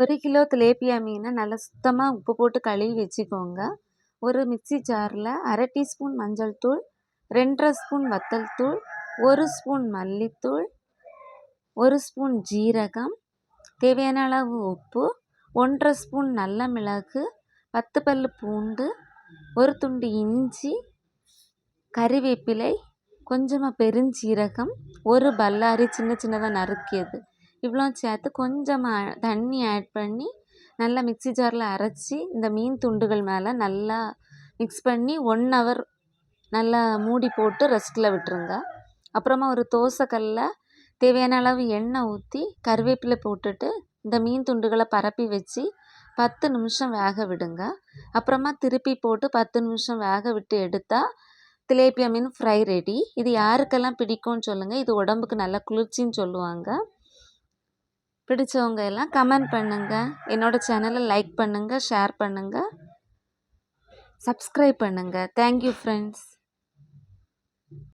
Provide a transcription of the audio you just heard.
1 kilo திலேப்பியா மீனை நல்லா சுத்தமாக உப்பு போட்டு கழுவி வச்சுக்கோங்க. ஒரு மிக்ஸி ஜாரில் 1/2 டீஸ்பூன் மஞ்சள் தூள், 2 1/2 ஸ்பூன் வத்தல் தூள், 1 ஸ்பூன் மல்லித்தூள், 1 ஸ்பூன் ஜீரகம், தேவையான அளவு உப்பு, 1 1/2 ஸ்பூன் நல்ல மிளகு, 10 பல் பூண்டு, ஒரு துண்டு இஞ்சி, கறிவேப்பிலை, கொஞ்சமாக பெருஞ்சீரகம், ஒரு பல்லாரி சின்ன சின்னதாக நறுக்கியது, இவ்வளோ சேர்த்து கொஞ்சமாக தண்ணி ஆட் பண்ணி நல்லா மிக்ஸி ஜாரில் அரைச்சி இந்த மீன் துண்டுகள் மேலே நல்லா மிக்ஸ் பண்ணி 1 ஹவர் நல்லா மூடி போட்டு ரெஸ்ட்டில் விட்டுருங்க. அப்புறமா ஒரு தோசைக்கல்லில் தேவையான அளவு எண்ணெய் ஊற்றி கருவேப்பிலை போட்டுட்டு இந்த மீன் துண்டுகளை பரப்பி வச்சு 10 நிமிஷம் வேக விடுங்க. அப்புறமா திருப்பி போட்டு 10 நிமிஷம் வேக விட்டு எடுத்தால் திலேப்பியா மீன் ஃப்ரை ரெடி. இது யாருக்கெல்லாம் பிடிக்கும்னு சொல்லுங்கள். இது உடம்புக்கு நல்லா குளிர்ச்சின்னு சொல்லுவாங்க. பிடிச்சவங்க எல்லாம் கமெண்ட் பண்ணுங்கள். என்னோடய சேனலை லைக் பண்ணுங்கள், ஷேர் பண்ணுங்கள், சப்ஸ்கிரைப் பண்ணுங்கள். Thank you friends.